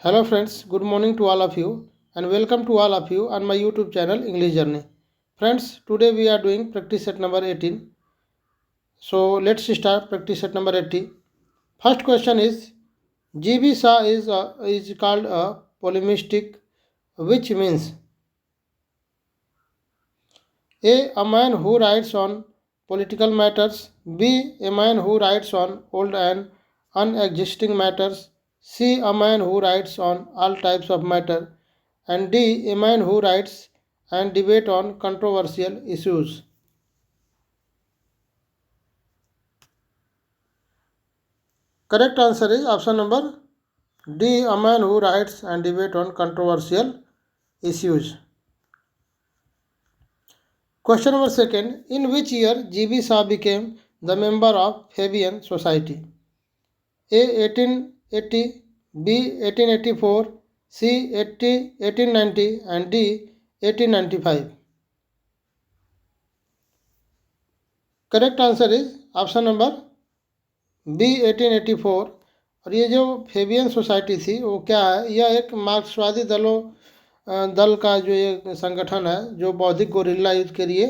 Hello friends, good morning to all of you and welcome to all of you on my YouTube channel English Journey. Friends, today we are doing practice set number 18. So let's start practice set number 80. First question is GB Shah is called a polemistic, which means A man who writes on political matters, B a man who writes on old and unexisting matters, C a man who writes on all types of matter, and D a man who writes and debate on controversial issues. Correct answer is option number D a man who writes and debate on controversial issues. Question number second. In which year GB Shah became the member of Fabian Society? A 1880, B 1884, C 1890 and D 1895. Correct answer is option number B 1884। और ये जो Fabian society थी वो क्या है, यह एक मार्क्सवादी दल का जो ये संगठन है जो बौद्धिक गोरिल्ला युद्ध के लिए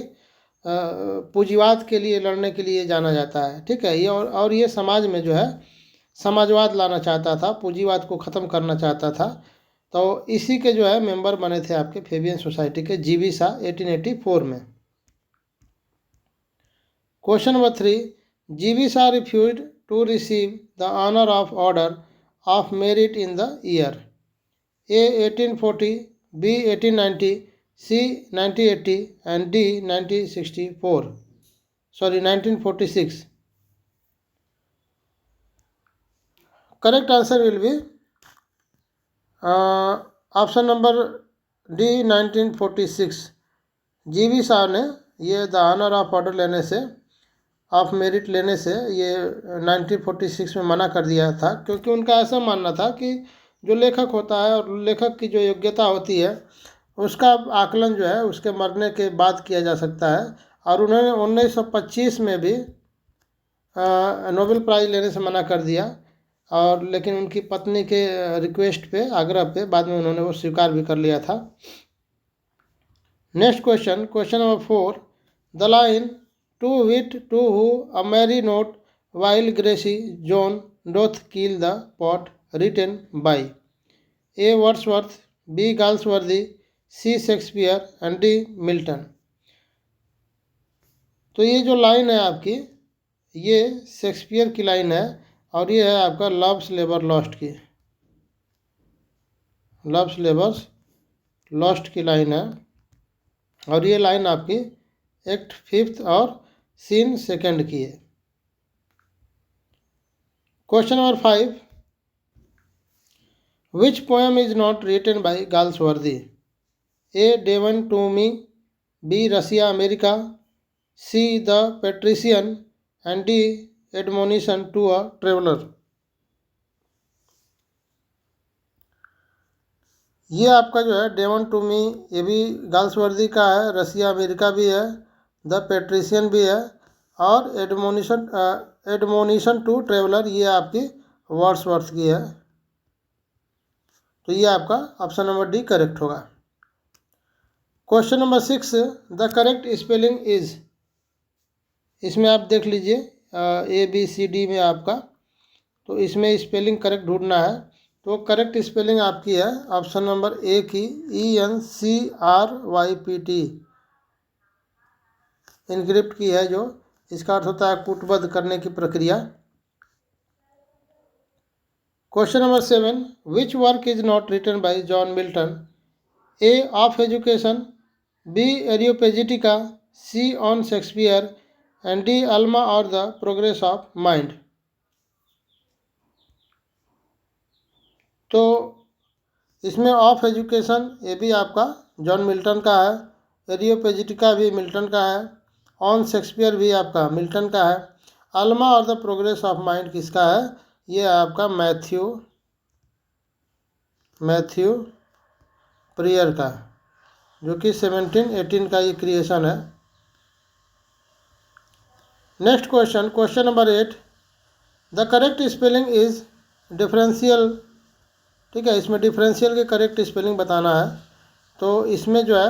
पूंजीवाद के लिए लड़ने के लिए जाना जाता है। ठीक है, ये और ये समाज में जो है समाजवाद लाना चाहता था, पूंजीवाद को ख़त्म करना चाहता था। तो इसी के जो है मेंबर बने थे आपके फेबियन सोसाइटी के जीबी शाह 1884 में। Question number 3. GB Shaw refused to receive the honour of Order of Merit in the year A 1840, B 1890, C 1980 and D 1946. Correct answer will be option number D 1946। GB Shaw ने ये the honour of order लेने से, of merit लेने से ये 1946 में मना कर दिया था, क्योंकि उनका ऐसा मानना था कि जो लेखक होता है और लेखक की जो योग्यता होती है उसका आकलन जो है उसके मरने के बाद किया जा सकता है। और उन्होंने 1925 में भी नोबेल प्राइज़ लेने से मना कर दिया, और लेकिन उनकी पत्नी के रिक्वेस्ट पे, आग्रह पे, बाद में उन्होंने वो स्वीकार भी कर लिया था। Next question, question number 4. The line to wit to who a merry note while greasy Joan doth keel the pot written by A Wordsworth, B Galsworthy, C Shakespeare and D Milton. तो ये जो line है आपकी, ये Shakespeare की line है और ये है आपका लव्स लेबर लॉस्ट की, लव्स लेबर लॉस्ट की लाइन है। और ये लाइन आपकी एक्ट 5 और सीन 2 की है। Question number 5. Which poem is not written by Galsworthy? A Devon to me, B Russia America, C the patrician and D admonition to a traveller. ये आपका जो है डेवन टू मी, ये भी गाल्सवर्दी का है, रसिया अमेरिका भी है, द पेट्रिशियन भी है, और एडमोनिशन टू ट्रेवलर ये आपकी वर्ड्सवर्थ की है। तो ये आपका ऑप्शन नंबर डी करेक्ट होगा। Question number 6. The correct spelling is, इसमें आप देख लीजिए ए बी सी डी में आपका, तो इसमें स्पेलिंग करेक्ट ढूंढना है। तो करेक्ट स्पेलिंग आपकी है ऑप्शन नंबर ए की ENCRYPT, इनक्रिप्ट की है, जो इसका अर्थ होता है कूटबद्ध करने की प्रक्रिया। Question number 7. Which work is not written by John Milton? A of education, B Areopagitica, C on Shakespeare and D Alma or the progress of mind. तो इसमें ऑफ एजुकेशन ये भी आपका जॉन मिल्टन का है, एरियोपेजिटिका भी मिल्टन का है, ऑन शेक्सपियर भी आपका मिल्टन का है, Alma or the progress of mind किसका है? ये आपका मैथ्यू प्रियर का, जो कि 1718 का ये क्रिएशन है। Next question, question number 8. The correct spelling is differential ठीक है। इसमें डिफरेंशियल के करेक्ट स्पेलिंग बताना है, तो इसमें जो है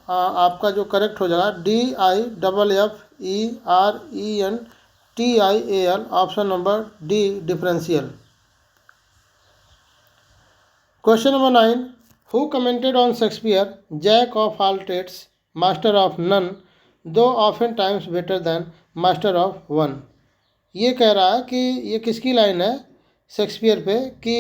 आपका जो करेक्ट हो जाएगा DIFFERENTIAL, option number D, differential. Question number 9, who commented on Shakespeare, jack of all trades, master of none, though often times better than master of one. ये कह रहा है कि ये किसकी लाइन है शेक्सपियर पे कि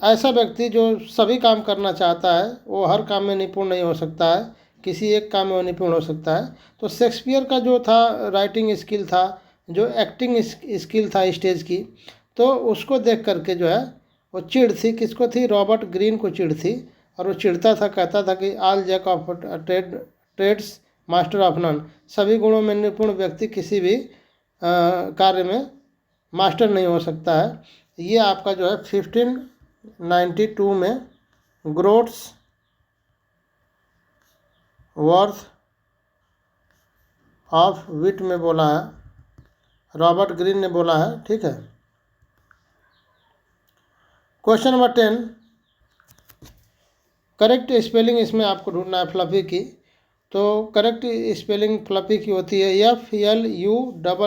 ऐसा व्यक्ति जो सभी काम करना चाहता है वो हर काम में निपुण नहीं हो सकता है, किसी एक काम में वो निपुण हो सकता है। तो शेक्सपियर का जो था राइटिंग स्किल था, जो एक्टिंग स्किल था स्टेज की, तो उसको देख करके जो है वो चिढ़ थी, किसको थी, रॉबर्ट ग्रीन को चिढ़ थी। और वो चिढ़ता था, कहता था कि all jack of trades master of none, सभी गुणों में निपुण व्यक्ति किसी भी कार्य में मास्टर नहीं हो सकता है। ये आपका जो है 1592 में ग्रोट्स वर्थ ऑफ विट में बोला है, रॉबर्ट ग्रीन ने बोला है, ठीक है। क्वेश्चन नंबर 10, करेक्ट स्पेलिंग इसमें आपको ढूंढना है फ्लफी की। तो करेक्ट स्पेलिंग फ्लफी की होती है FLUFFY,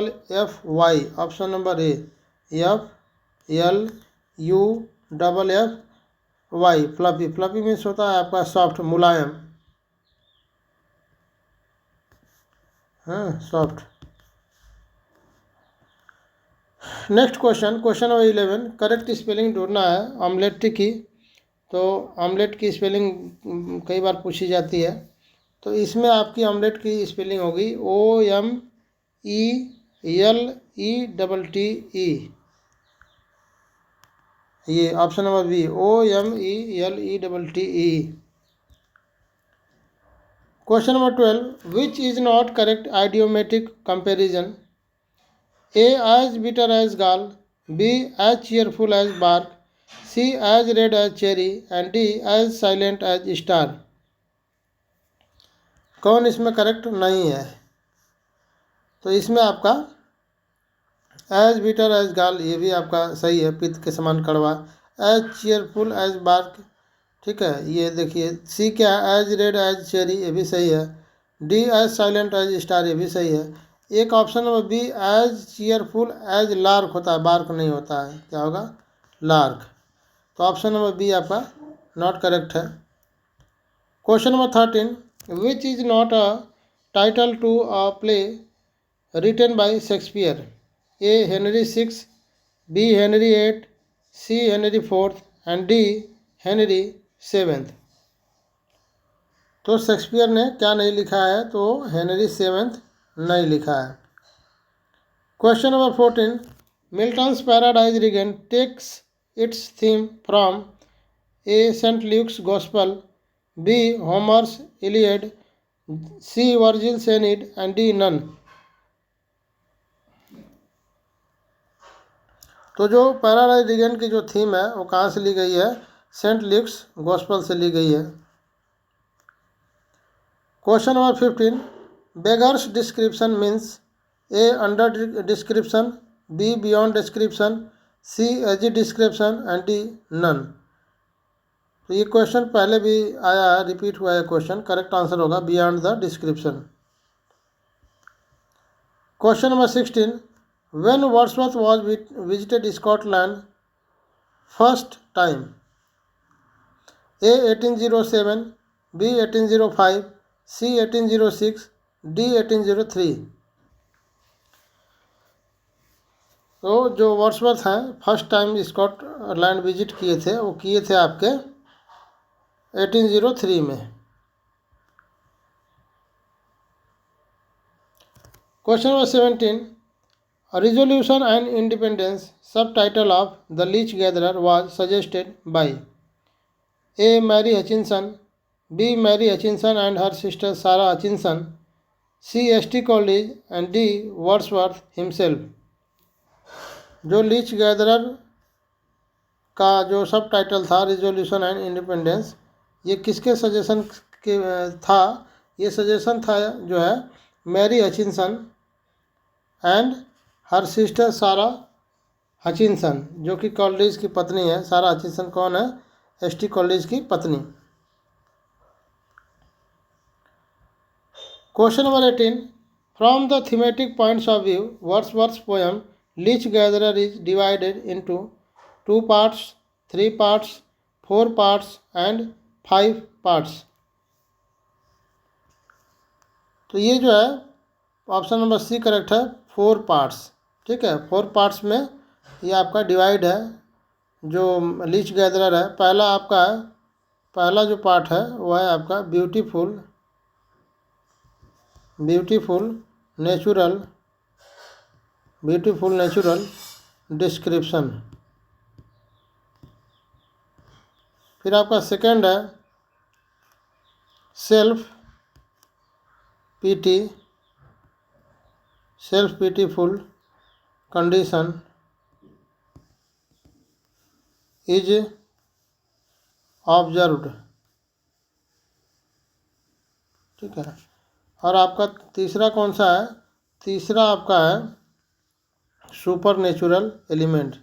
option number A, FLUFFY, fluffy. Fluffy means होता है आपका सॉफ्ट, मुलायम, हाँ, soft. Next question, question number 11, correct spelling ढूंढना है ऑमलेट की। तो ऑमलेट की स्पेलिंग कई बार पूछी जाती है, तो इसमें आपकी ऑमलेट की स्पेलिंग होगी OMELETTE, ये option number B, OMELETTE। Question number 12, which is not correct idiomatic comparison, A as bitter as gall, B as cheerful as bark, C as red as cherry and D as silent as star। कौन इसमें correct नहीं है? तो इसमें आपका as bitter as गाल, ये भी आपका सही है, पित्त के समान कड़वा। एज चीयरफुल एज बार्क, ठीक है, ये देखिए। सी क्या है, एज रेड एज चेरी, ये भी सही है। D as silent as star, ये भी सही है। एक option number B as cheerful as lark होता है, बार्क नहीं होता है, क्या होगा, लार्क। तो ऑप्शन नंबर बी आपका नॉट करेक्ट है। Question number 13, which is not a title to a play written by Shakespeare, A Henry 6, B Henry 8, C Henry 4 and D Henry 7। तो शेक्सपियर ने क्या नहीं लिखा है, तो हेनरी 7 नहीं लिखा है। Question number 14, Milton's Paradise Regained takes its theme from A Saint Luke's gospel, B Homer's Iliad, C Virgil's Aeneid and D none. तो जो पैराडाइज रिगन की जो थीम है वो कहाँ से ली गई है, सेंट ल्यूक्स गॉस्पल से ली गई है। Question number 15, beggars description means A under description, B beyond description, C edgy description and D none. तो ये क्वेश्चन पहले भी आया है, रिपीट हुआ है क्वेश्चन, करेक्ट आंसर होगा beyond the description. Question number 16, when Wordsworth was visited Scotland first time, A 1807, B 1805, C 1806, D 1803। तो जो वर्ड्सवर्थ हैं फर्स्ट टाइम स्कॉटलैंड विजिट किए थे, वो किए थे आपके 1803 में। Question number 17, resolution and independence subtitle of the leech gatherer was suggested by A Mary Hutchinson, B Mary Hutchinson and her sister सारा Hutchinson, C S T. Coleridge and D Wordsworth himself. जो leech gatherer का जो सब title था resolution and independence, ये किसके suggestion के था, ये सजेशन था जो है Mary Hutchinson and her sister सारा हचिनसन, जो कि कॉलरिज की पत्नी है। सारा हचिनसन कौन है? एस.टी. कॉलरिज की पत्नी। Question number 18, from the thematic points of view Wordsworth's poem leech gatherer is divided into 2 parts, 3 parts, 4 parts and 5 parts. तो ये जो है ऑप्शन नंबर सी करेक्ट है, 4 पार्ट्स। ठीक है, 4 पार्ट्स में ये आपका डिवाइड है जो लीच गैदरर है। पहला जो पार्ट है वह है आपका ब्यूटीफुल नेचुरल डिस्क्रिप्शन। फिर आपका सेकंड है सेल्फ पीटीफुल कंडीशन इज ऑब्जर्व्ड। ठीक है, और आपका तीसरा कौन सा है? तीसरा आपका है सुपर नेचुरल एलिमेंट।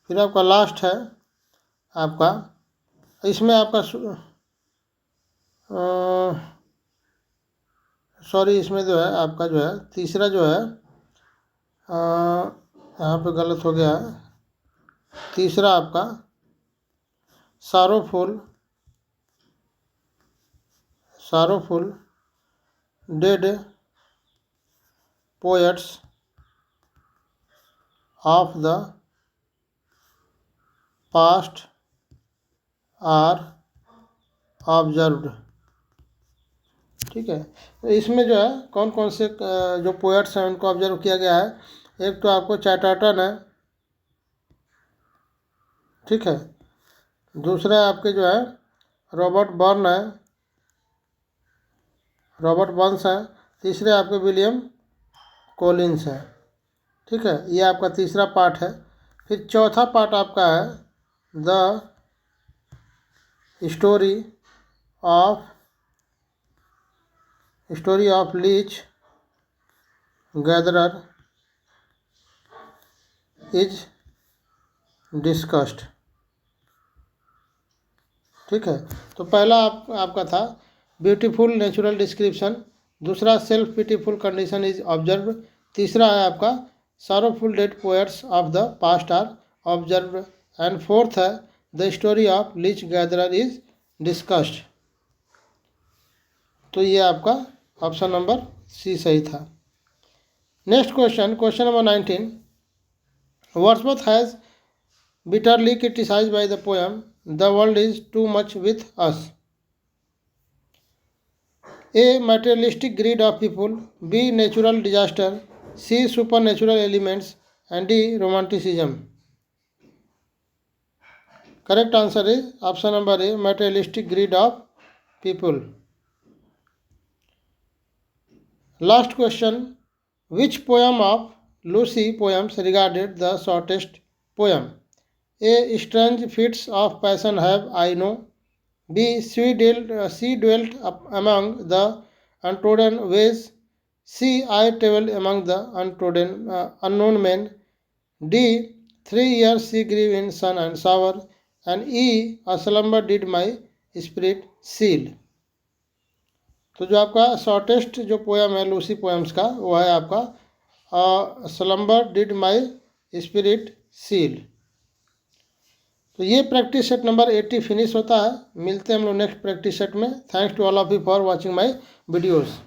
फिर आपका लास्ट है आपका, इसमें आपका सॉरी, इसमें जो है आपका जो है तीसरा जो है यहाँ पे गलत हो गया है। तीसरा आपका sorrowful dead poets of the past are observed. ठीक है, तो इसमें जो है कौन कौन से जो पोएट्स हैं उनको ऑब्जर्व किया गया है। एक तो आपको चैटर्टन है। ठीक है, दूसरा आपके जो है रॉबर्ट बर्न्स है। तीसरे आपके विलियम कॉलिंस है। ठीक है, ये आपका तीसरा पार्ट है। फिर चौथा पार्ट आपका है the story of leech gatherer is discussed. ठीक है, तो पहला आपका था ब्यूटीफुल नेचुरल डिस्क्रिप्शन, दूसरा self pitiful condition is observe, तीसरा है आपका sorrowful dead poets of the past are observe, and fourth है the story of leech gatherer is discussed. तो ये आपका ऑप्शन नंबर सी सही था। Next question number 19, Wordsworth has bitterly criticized by the poem The World is Too Much With Us. A. Materialistic greed of people, B. Natural disaster, C. Supernatural elements, and D. Romanticism. Correct answer is option number A, materialistic greed of people. Last question, which poem of Lucy poems regarded the shortest poem? A. Strange fits of passion have I know. B. She dwelt among the untrodden ways. C. I travelled among the unknown men. D. 3 years she grew in sun and shower. And E. A slumber did my spirit seal. तो जो आपका shortest जो poem है Lucy poems का वो है आपका slumber did my spirit seal. तो ये प्रैक्टिस सेट नंबर 80 फिनिश होता है। मिलते हैं हम लोग नेक्स्ट प्रैक्टिस सेट में। Thanks to all of you for watching my videos.